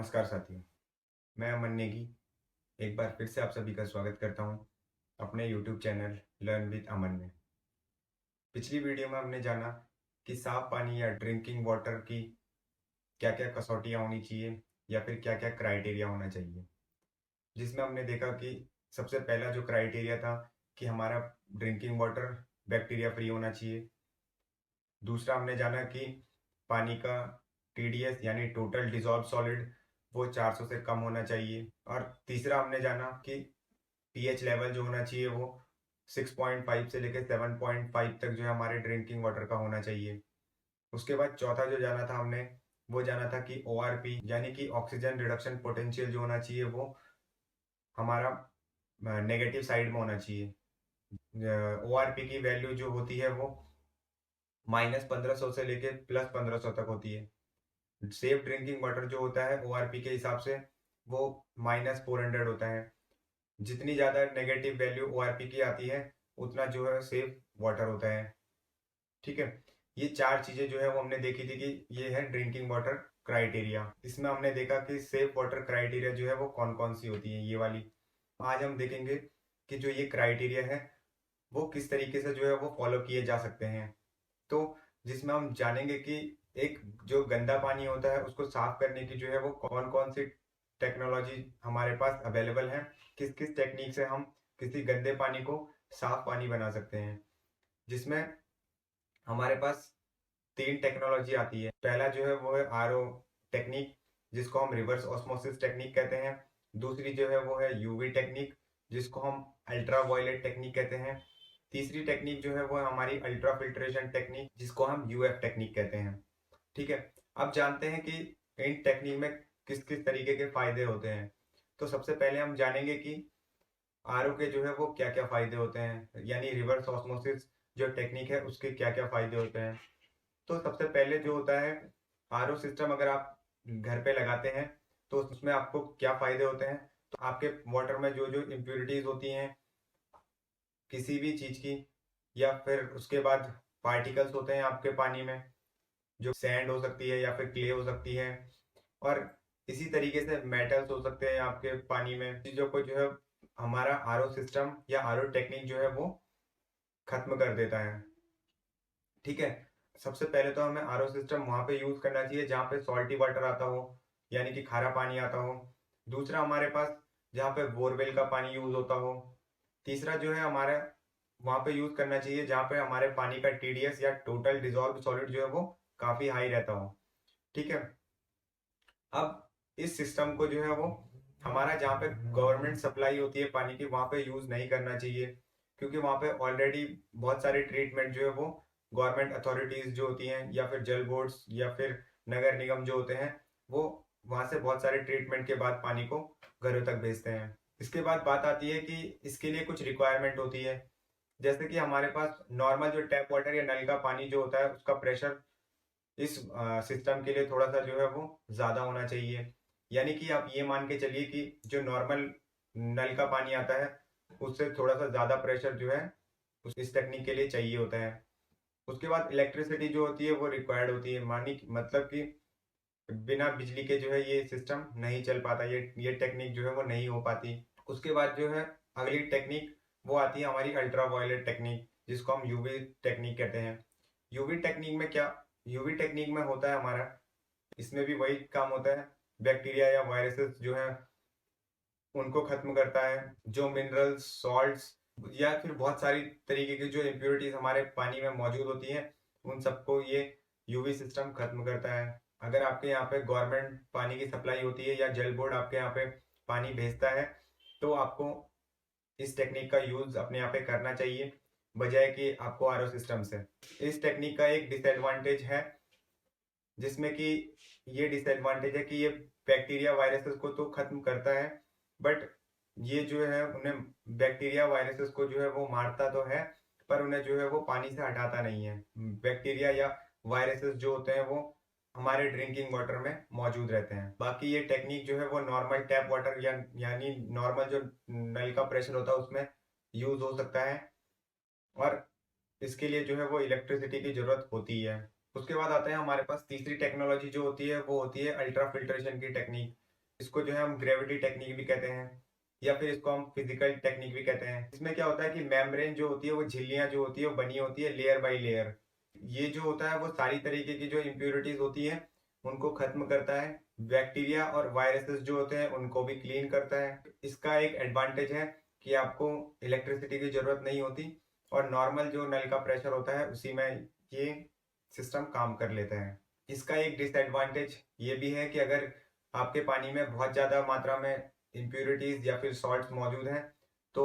नमस्कार साथियों, मैं अमन नेगी एक बार फिर से आप सभी का स्वागत करता हूं अपने यूट्यूब चैनल लर्न विद अमन में। पिछली वीडियो में हमने जाना कि साफ पानी या ड्रिंकिंग वाटर की क्या-क्या कसौटियां होनी चाहिए या फिर क्या-क्या क्राइटेरिया होना चाहिए। जिसमें हमने देखा कि सबसे पहला जो क्राइटेरिया था कि हमारा ड्रिंकिंग वाटर बैक्टीरिया फ्री होना चाहिए। दूसरा हमने जाना कि पानी का टीडीएस यानी टोटल डिज़ॉल्व्ड सॉलिड वो 400 से कम होना चाहिए। और तीसरा हमने जाना कि पीएच लेवल जो होना चाहिए वो 6.5 से लेकर 7.5 तक जो है हमारे ड्रिंकिंग वाटर का होना चाहिए। उसके बाद चौथा जो जाना था हमने, वो जाना था कि ओआरपी यानी कि ऑक्सीजन रिडक्शन पोटेंशियल जो होना चाहिए वो हमारा नेगेटिव साइड में होना चाहिए। ओआरपी की वैल्यू जो होती है वो -1500 से लेके +1500 तक होती है। सेफ ड्रिंकिंग वाटर जो होता है ओआरपी के हिसाब से वो -400 होता है। जितनी ज़्यादा नेगेटिव वैल्यू ओआरपी की आती है उतना जो है सेफ वाटर होता है। ठीक है, ये चार चीज़ें जो है वो हमने देखी थी कि ये है ड्रिंकिंग वाटर क्राइटेरिया। इसमें हमने देखा कि सेफ वाटर क्राइटेरिया जो है वो कौन कौन सी होती है, ये वाली। आज हम देखेंगे कि जो ये क्राइटेरिया है वो किस तरीके से जो है वो फॉलो किए जा सकते हैं। तो जिसमें हम जानेंगे कि एक जो गंदा पानी होता है उसको साफ करने की जो है वो कौन कौन सी टेक्नोलॉजी हमारे पास अवेलेबल है, किस किस टेक्निक से हम किसी गंदे पानी को साफ पानी बना सकते हैं। जिसमें हमारे पास तीन टेक्नोलॉजी आती है। पहला जो है वो है आरओ टेक्निक, जिसको हम रिवर्स ऑस्मोसिस टेक्निक कहते हैं। दूसरी जो है वो है यूवी टेक्निक, जिसको हम अल्ट्रा वायलेट टेक्निक कहते हैं। तीसरी टेक्निक जो है वो है हमारी अल्ट्रा फिल्ट्रेशन टेक्निक, जिसको हम यूएफ टेक्निक कहते हैं। ठीक है, अब जानते हैं कि इन टेक्निक में किस किस तरीके के फायदे होते हैं। तो सबसे पहले हम जानेंगे कि आरओ के जो है वो क्या क्या फायदे होते हैं, यानी रिवर्स ऑस्मोसिस जो टेक्निक है उसके क्या क्या फायदे होते हैं। तो सबसे पहले जो होता है, आरओ सिस्टम अगर आप घर पे लगाते हैं तो उसमें आपको क्या फायदे होते हैं। तो आपके वाटर में जो जो इम्प्योरिटीज होती हैं किसी भी चीज की, या फिर उसके बाद पार्टिकल्स होते हैं आपके पानी में, जो सैंड हो सकती है या फिर क्ले हो सकती है, और इसी तरीके से मेटल्स हो सकते हैं आपके पानी में, चीजों को जो है हमारा आरओ सिस्टम या आरओ टेक्निक जो है वो खत्म कर देता है। ठीक है, सबसे पहले तो हमें आरओ सिस्टम वहां पे यूज करना चाहिए जहाँ पे सॉल्टी वाटर आता हो, यानी कि खारा पानी आता हो। दूसरा हमारे पास जहाँ पे बोरवेल का पानी यूज होता हो। तीसरा जो है हमारे वहां पे यूज करना चाहिए जहाँ पे हमारे पानी का टीडीएस या टोटल डिजॉल्व सॉलिड जो है वो काफी हाई रहता हो। ठीक है, अब इस सिस्टम को जो है वो हमारा जहाँ पे गवर्नमेंट सप्लाई होती है पानी की वहां पे यूज नहीं करना चाहिए, क्योंकि वहां पे ऑलरेडी बहुत सारे ट्रीटमेंट जो है वो गवर्नमेंट अथॉरिटीज जो होती हैं या फिर जल बोर्ड्स या फिर नगर निगम जो होते हैं वो वहां से बहुत सारे ट्रीटमेंट के बाद पानी को घरों तक भेजते हैं। इसके बाद बात आती है कि इसके लिए कुछ रिक्वायरमेंट होती है। जैसे कि हमारे पास नॉर्मल जो टैप वाटर या नल का पानी जो होता है उसका प्रेशर इस सिस्टम के लिए थोड़ा सा जो है वो ज़्यादा होना चाहिए। यानी कि आप ये मान के चलिए कि जो नॉर्मल नल का पानी आता है उससे थोड़ा सा ज़्यादा प्रेशर जो है उस इस टेक्निक के लिए चाहिए होता है। उसके बाद इलेक्ट्रिसिटी जो होती है वो रिक्वायर्ड होती है, मानी मतलब कि बिना बिजली के जो है ये सिस्टम नहीं चल पाता, ये टेक्निक जो है वो नहीं हो पाती। उसके बाद जो है अगली टेक्निक वो आती है हमारी अल्ट्रा वायलेट टेक्निक, जिसको हम यूवी टेक्निक कहते हैं। यूवी टेक्निक में क्या, यूवी टेक्निक में होता है हमारा, इसमें भी वही काम होता है, बैक्टीरिया या वायरसेस जो है उनको खत्म करता है। जो मिनरल्स सॉल्ट्स या फिर बहुत सारी तरीके की जो इम्प्योरिटीज हमारे पानी में मौजूद होती हैं उन सबको ये यूवी सिस्टम खत्म करता है। अगर आपके यहाँ पे गवर्नमेंट पानी की सप्लाई होती है या जल बोर्ड आपके यहाँ पे पानी भेजता है तो आपको इस टेक्निक का यूज अपने यहाँ पे करना चाहिए, बजाय कि आपको आरओ सिस्टम से। इस टेक्निक का एक डिसएडवांटेज है, जिसमें कि ये डिसएडवांटेज है कि ये बैक्टीरिया वायरसेस को तो खत्म करता है, बट ये जो है उन्हें बैक्टीरिया वायरसेस को जो है वो मारता तो है पर उन्हें जो है वो पानी से हटाता नहीं है। बैक्टीरिया या वायरसेस जो होते हैं वो हमारे ड्रिंकिंग वाटर में मौजूद रहते हैं। बाकी ये टेक्निक जो है वो नॉर्मल टैप वाटर यानी नॉर्मल जो नल का प्रेशर होता है उसमें यूज हो सकता है, और इसके लिए जो है वो इलेक्ट्रिसिटी की जरूरत होती है। उसके बाद आता है हमारे पास तीसरी टेक्नोलॉजी जो होती है वो होती है अल्ट्रा फिल्ट्रेशन की टेक्निक, इसको जो है हम ग्रेविटी टेक्निक भी कहते हैं या फिर इसको हम फिजिकल टेक्निक भी कहते हैं। इसमें क्या होता है कि मेम्ब्रेन जो होती है वो झिल्लियां जो होती है वो बनी होती है लेयर बाय लेयर। ये जो होता है वो सारी तरीके की जो इम्प्योरिटीज होती है उनको खत्म करता है। बैक्टीरिया और वायरसेस जो होते हैं उनको भी क्लीन करता है। इसका एक एडवांटेज है कि आपको इलेक्ट्रिसिटी की जरूरत नहीं होती और नॉर्मल जो नल का प्रेशर होता है उसी में ये सिस्टम काम कर लेता है। इसका एक डिसएडवांटेज ये भी है कि अगर आपके पानी में बहुत ज़्यादा मात्रा में इम्प्योरिटीज या फिर सॉल्ट्स मौजूद हैं तो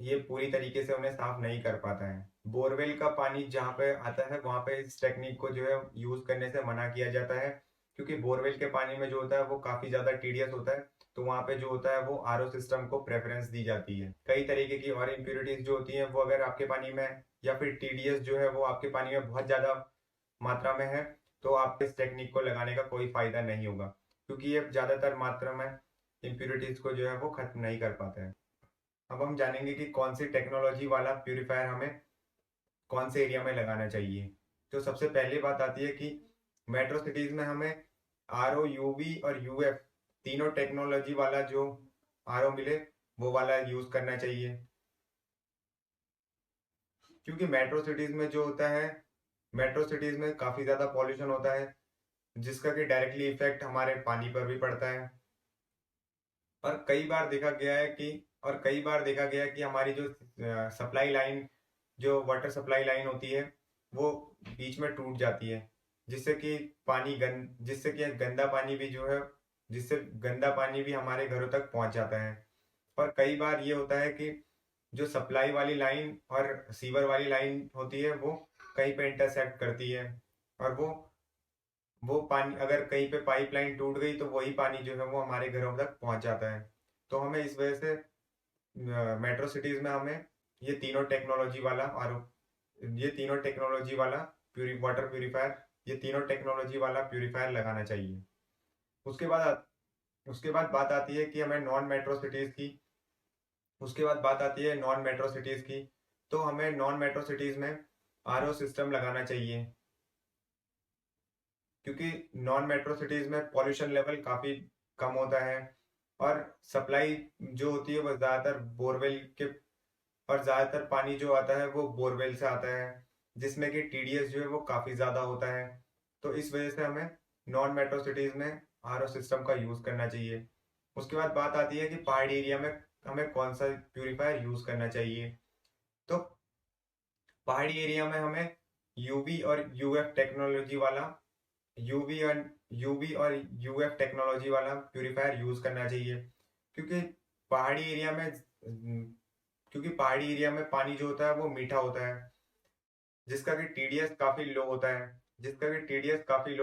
ये पूरी तरीके से उन्हें साफ नहीं कर पाता है। बोरवेल का पानी जहाँ पे आता है वहाँ पे इस टेक्निक को जो है यूज करने से मना किया जाता है, क्योंकि बोरवेल के पानी में जो होता है वो काफी ज्यादा टीडियस होता है। तो वहाँ पे जो होता है वो आरओ सिस्टम को प्रेफरेंस दी जाती है। कई तरीके की और इम्प्योरिटीज जो होती है वो अगर आपके पानी में या फिर टीडीएस जो है वो आपके पानी में बहुत ज्यादा मात्रा में है तो आपके इस टेक्निक को लगाने का कोई फायदा नहीं होगा, क्योंकि ये ज्यादातर मात्रा में इम्प्योरिटीज को जो है वो खत्म नहीं कर पाता है। अब हम जानेंगे कि कौन सी टेक्नोलॉजी वाला प्यूरिफायर हमें कौन से एरिया में लगाना चाहिए। तो सबसे पहली बात आती है कि मेट्रो सिटीज में हमें आर ओ यूवी और यूएफ तीनों टेक्नोलॉजी वाला जो आर ओ मिले वो वाला यूज करना चाहिए, क्योंकि मेट्रो सिटीज में जो होता है मेट्रो सिटीज में काफी ज्यादा पॉल्यूशन होता है जिसका कि डायरेक्टली इफेक्ट हमारे पानी पर भी पड़ता है। और कई बार देखा गया है कि हमारी जो सप्लाई लाइन जो वाटर सप्लाई लाइन होती है वो बीच में टूट जाती है, जिससे कि गंदा पानी भी जो है जिससे गंदा पानी भी हमारे घरों तक पहुंच जाता है। और कई बार ये होता है कि जो सप्लाई वाली लाइन और सीवर वाली लाइन होती है वो कहीं पे इंटरसेक्ट करती है और वो पानी अगर कहीं पे पाइपलाइन टूट गई तो वही पानी जो है वो हमारे घरों तक पहुंच जाता है। तो हमें इस वजह से मेट्रो सिटीज में हमें ये तीनों टेक्नोलॉजी वाला और ये तीनों टेक्नोलॉजी वाला वाटर प्यूरिफायर ये तीनों टेक्नोलॉजी वाला प्यूरिफायर लगाना चाहिए। उसके बाद उसके बाद बात आती है कि हमें नॉन मेट्रो सिटीज की उसके बाद बात आती है नॉन मेट्रो सिटीज की। तो हमें नॉन मेट्रो सिटीज में आरओ सिस्टम लगाना चाहिए, क्योंकि नॉन मेट्रो सिटीज में पॉल्यूशन लेवल काफी कम होता है और सप्लाई जो होती है वो ज्यादातर बोरवेल के और ज्यादातर पानी जो आता है वो बोरवेल से आता है, जिसमें कि टीडीएस जो है वो काफी ज्यादा होता है। तो इस वजह से हमें नॉन मेट्रो सिटीज में आरओ सिस्टम का यूज करना चाहिए। उसके बाद बात आती है कि पहाड़ी एरिया में हमें कौन सा प्यूरिफायर यूज करना चाहिए। तो पहाड़ी एरिया में हमें यूवी और यूएफ टेक्नोलॉजी वाला यूवी और यूएफ टेक्नोलॉजी वाला प्यूरिफायर यूज करना चाहिए, क्योंकि पहाड़ी एरिया में क्योंकि पहाड़ी एरिया में पानी जो होता है वो मीठा होता है जिसका कि टीडीएस काफी लो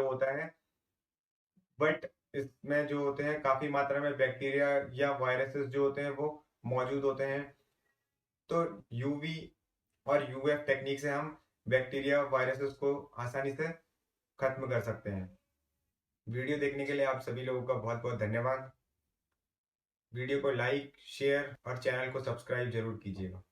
होता है बट इसमें जो होते हैं काफी मात्रा में बैक्टीरिया या वायरसेस जो होते हैं वो मौजूद होते हैं। तो यूवी और यूएफ टेक्निक से हम बैक्टीरिया वायरसेस को आसानी से खत्म कर सकते हैं। वीडियो देखने के लिए आप सभी लोगों का बहुत बहुत धन्यवाद। वीडियो को लाइक शेयर और चैनल को सब्सक्राइब जरूर कीजिएगा।